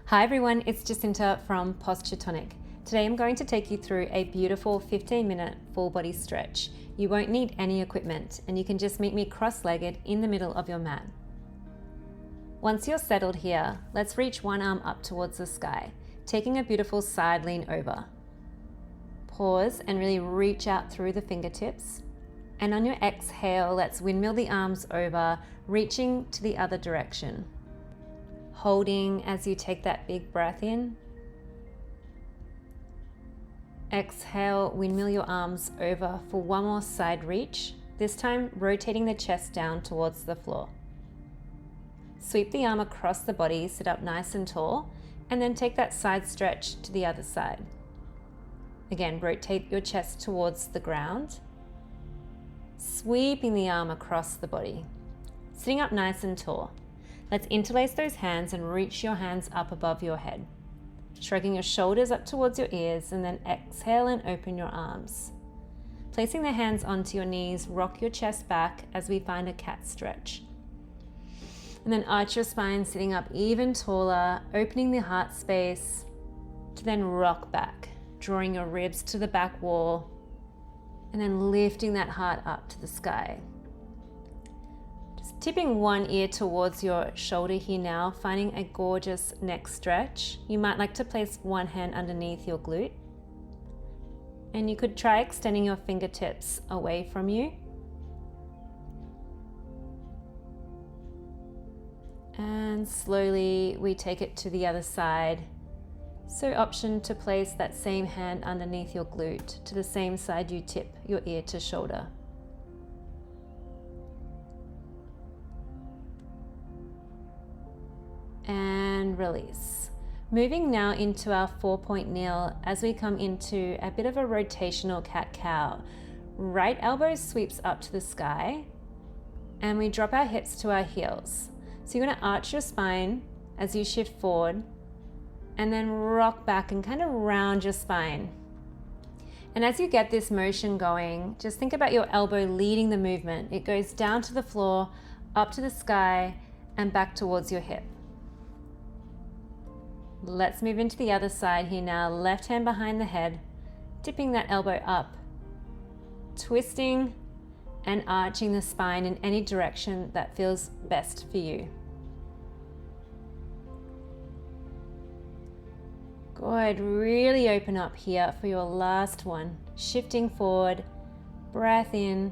Hi everyone, it's Jacinta from Posture Tonic. Today I'm going to take you through a beautiful 15-minute full body stretch. You won't need any equipment and you can just meet me cross-legged in the middle of your mat. Once you're settled here, let's reach one arm up towards the sky, taking a beautiful side lean over. Pause and really reach out through the fingertips. And on your exhale, let's windmill the arms over, reaching to the other direction. Holding as you take that big breath in. Exhale, windmill your arms over for one more side reach, this time rotating the chest down towards the floor. Sweep the arm across the body, sit up nice and tall, and then take that side stretch to the other side. Again, rotate your chest towards the ground, sweeping the arm across the body. Sitting up nice and tall. Let's interlace those hands and reach your hands up above your head. Shrugging your shoulders up towards your ears and then exhale and open your arms. Placing the hands onto your knees, rock your chest back as we find a cat stretch. And then arch your spine, sitting up even taller, opening the heart space to then rock back, drawing your ribs to the back wall and then lifting that heart up to the sky. Just tipping one ear towards your shoulder here now, finding a gorgeous neck stretch. You might like to place one hand underneath your glute. And you could try extending your fingertips away from you. And slowly we take it to the other side. So option to place that same hand underneath your glute to the same side you tip your ear to shoulder. And release. Moving now into our 4-point kneel as we come into a bit of a rotational cat-cow. Right elbow sweeps up to the sky and we drop our hips to our heels. So you're going to arch your spine as you shift forward and then rock back and kind of round your spine. And as you get this motion going, just think about your elbow leading the movement. It goes down to the floor, up to the sky, and back towards your hip. Let's move into the other side here now. Left hand behind the head, dipping that elbow up, twisting and arching the spine in any direction that feels best for you. Good, really open up here for your last one. Shifting forward, breath in,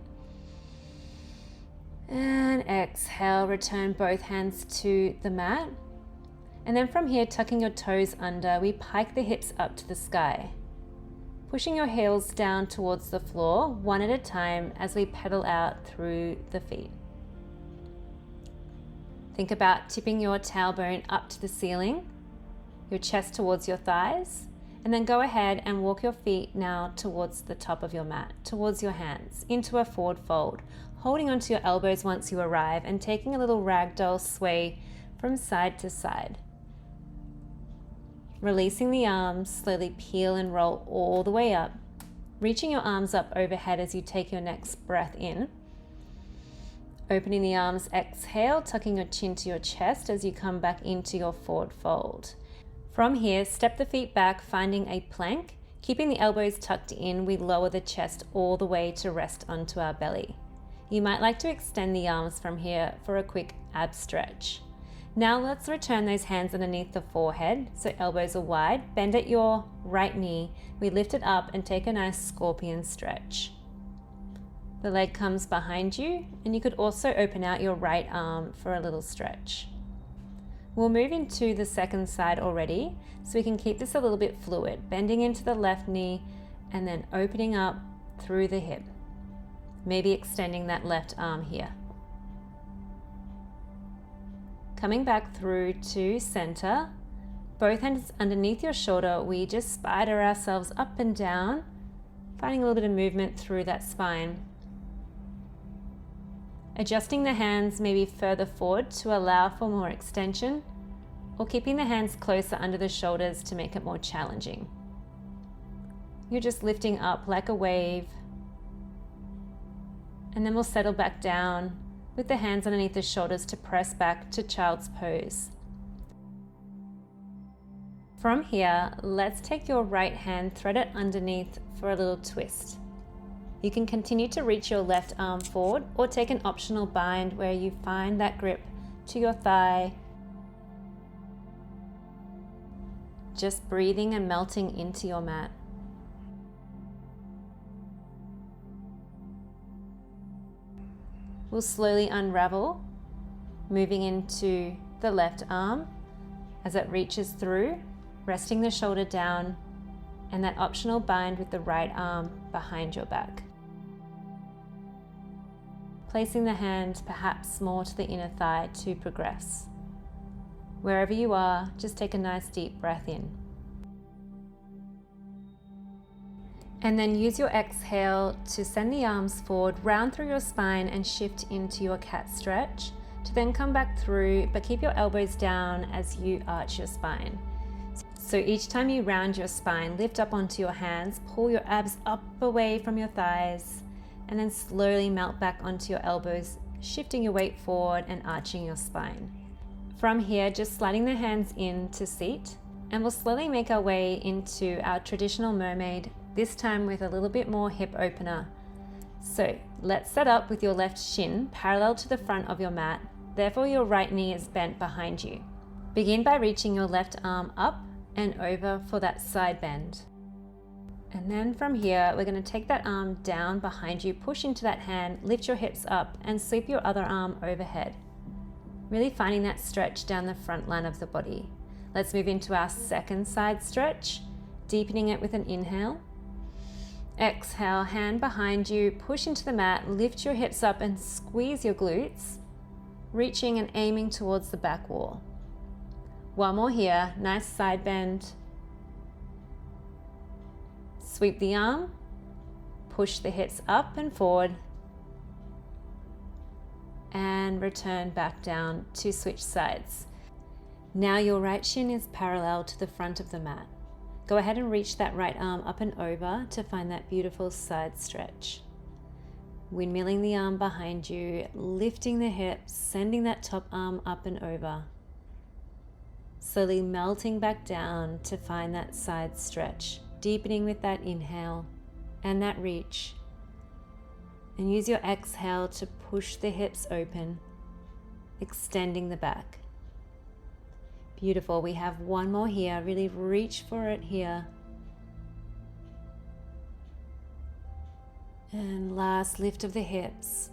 and exhale, return both hands to the mat. And then from here, tucking your toes under, we pike the hips up to the sky. Pushing your heels down towards the floor, one at a time as we pedal out through the feet. Think about tipping your tailbone up to the ceiling, your chest towards your thighs, and then go ahead and walk your feet now towards the top of your mat, towards your hands, into a forward fold, holding onto your elbows once you arrive and taking a little ragdoll sway from side to side. Releasing the arms, slowly peel and roll all the way up, reaching your arms up overhead as you take your next breath in. Opening the arms, exhale, tucking your chin to your chest as you come back into your forward fold. From here, step the feet back, finding a plank. Keeping the elbows tucked in, we lower the chest all the way to rest onto our belly. You might like to extend the arms from here for a quick ab stretch. Now let's return those hands underneath the forehead, so elbows are wide. Bend at your right knee. We lift it up and take a nice scorpion stretch. The leg comes behind you, and you could also open out your right arm for a little stretch. We'll move into the second side already, so we can keep this a little bit fluid, bending into the left knee and then opening up through the hip. Maybe extending that left arm here. Coming back through to center, both hands underneath your shoulder, we just spider ourselves up and down, finding a little bit of movement through that spine. Adjusting the hands maybe further forward to allow for more extension, or keeping the hands closer under the shoulders to make it more challenging. You're just lifting up like a wave, and then we'll settle back down with the hands underneath the shoulders to press back to child's pose. From here, let's take your right hand, thread it underneath for a little twist. You can continue to reach your left arm forward or take an optional bind where you find that grip to your thigh. Just breathing and melting into your mat. We'll slowly unravel, moving into the left arm as it reaches through, resting the shoulder down, and that optional bind with the right arm behind your back. Placing the hand perhaps more to the inner thigh to progress. Wherever you are, just take a nice deep breath in. And then use your exhale to send the arms forward, round through your spine and shift into your cat stretch, to then come back through, but keep your elbows down as you arch your spine. So each time you round your spine, lift up onto your hands, pull your abs up away from your thighs, and then slowly melt back onto your elbows, shifting your weight forward and arching your spine. From here, just sliding the hands in to seat, and we'll slowly make our way into our traditional mermaid, this time with a little bit more hip opener. So let's set up with your left shin parallel to the front of your mat, therefore your right knee is bent behind you. Begin by reaching your left arm up and over for that side bend. And then from here, we're going to take that arm down behind you, push into that hand, lift your hips up and sweep your other arm overhead. Really finding that stretch down the front line of the body. Let's move into our second side stretch, deepening it with an inhale. Exhale, hand behind you, push into the mat, lift your hips up and squeeze your glutes, reaching and aiming towards the back wall. One more here, nice side bend. Sweep the arm, push the hips up and forward, and return back down to switch sides. Now your right shin is parallel to the front of the mat. Go ahead and reach that right arm up and over to find that beautiful side stretch. Windmilling the arm behind you, lifting the hips, sending that top arm up and over. Slowly melting back down to find that side stretch, deepening with that inhale and that reach. And use your exhale to push the hips open, extending the back. Beautiful. We have one more here. Really reach for it here. And last lift of the hips.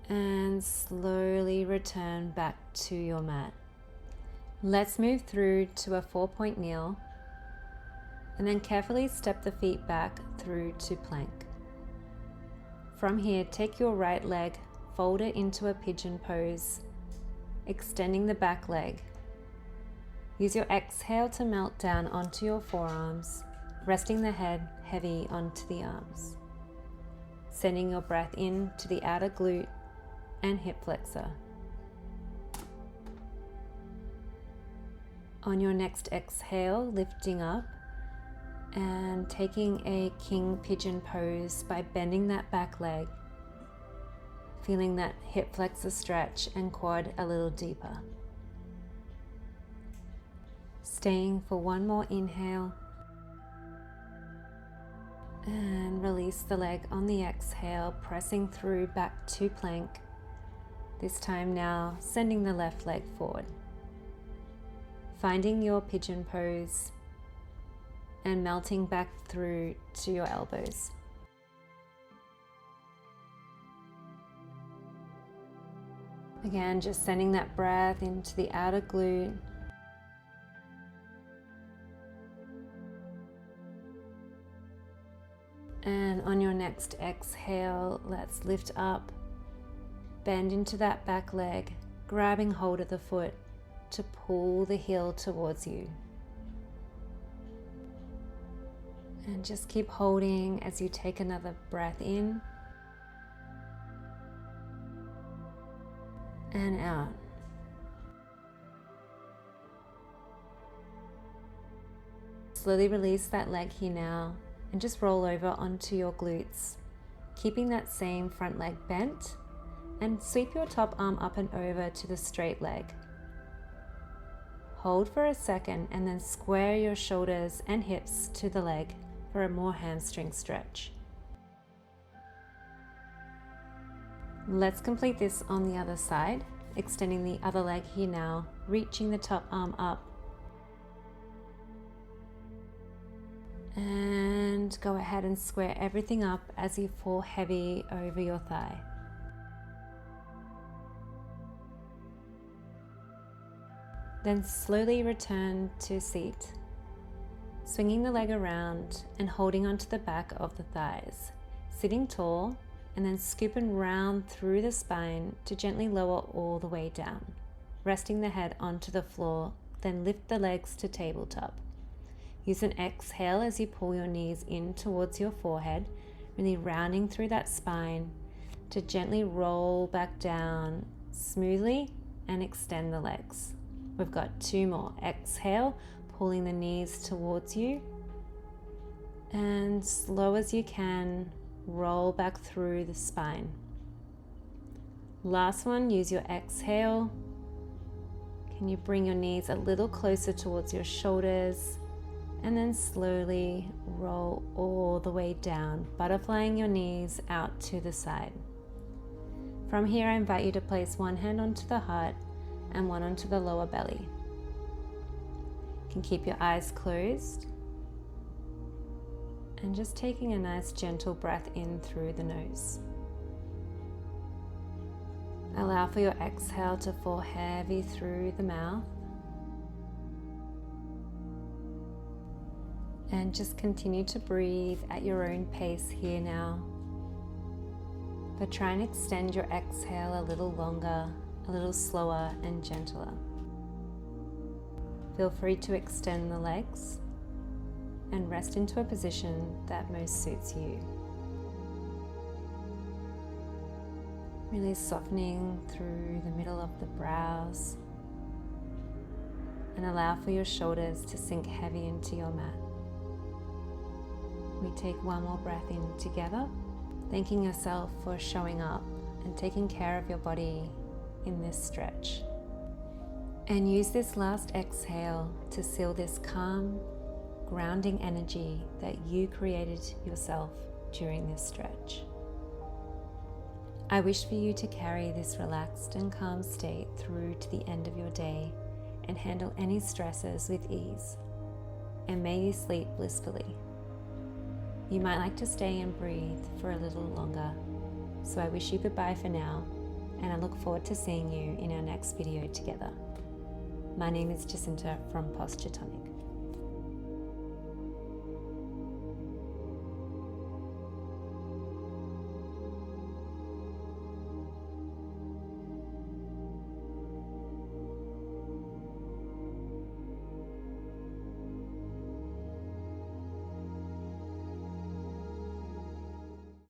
And slowly return back to your mat. Let's move through to a 4-point kneel. And then carefully step the feet back through to plank. From here, take your right leg, fold it into a pigeon pose, extending the back leg. Use your exhale to melt down onto your forearms, resting the head heavy onto the arms. Sending your breath in to the outer glute and hip flexor. On your next exhale, lifting up and taking a king pigeon pose by bending that back leg, feeling that hip flexor stretch and quad a little deeper. Staying for one more inhale and release the leg on the exhale, pressing through back to plank. This time now sending the left leg forward. Finding your pigeon pose and melting back through to your elbows. Again, just sending that breath into the outer glute. And on your next exhale, let's lift up, bend into that back leg, grabbing hold of the foot to pull the heel towards you. And just keep holding as you take another breath in and out. Slowly release that leg here now and just roll over onto your glutes, keeping that same front leg bent, and sweep your top arm up and over to the straight leg. Hold for a second and then square your shoulders and hips to the leg for a more hamstring stretch. Let's complete this on the other side, extending the other leg here now, reaching the top arm up. And go ahead and square everything up as you fall heavy over your thigh. Then slowly return to seat, swinging the leg around and holding onto the back of the thighs, sitting tall, and then scooping round through the spine to gently lower all the way down, resting the head onto the floor, then lift the legs to tabletop. Use an exhale as you pull your knees in towards your forehead, really rounding through that spine to gently roll back down smoothly and extend the legs. We've got 2 more. Exhale, pulling the knees towards you, and slow as you can, roll back through the spine. Last one, use your exhale. Can you bring your knees a little closer towards your shoulders, and then slowly roll all the way down, butterflying your knees out to the side. From here, I invite you to place one hand onto the heart and one onto the lower belly. You can keep your eyes closed and just taking a nice gentle breath in through the nose. Allow for your exhale to fall heavy through the mouth. And just continue to breathe at your own pace here now. But try and extend your exhale a little longer, a little slower and gentler. Feel free to extend the legs and rest into a position that most suits you. Really softening through the middle of the brows, and allow for your shoulders to sink heavy into your mat. We take one more breath in together, thanking yourself for showing up and taking care of your body in this stretch. And use this last exhale to seal this calm, grounding energy that you created yourself during this stretch. I wish for you to carry this relaxed and calm state through to the end of your day and handle any stresses with ease. And may you sleep blissfully. You might like to stay and breathe for a little longer, so I wish you goodbye for now, and I look forward to seeing you in our next video together. My name is Jacinta from Posture Tonic.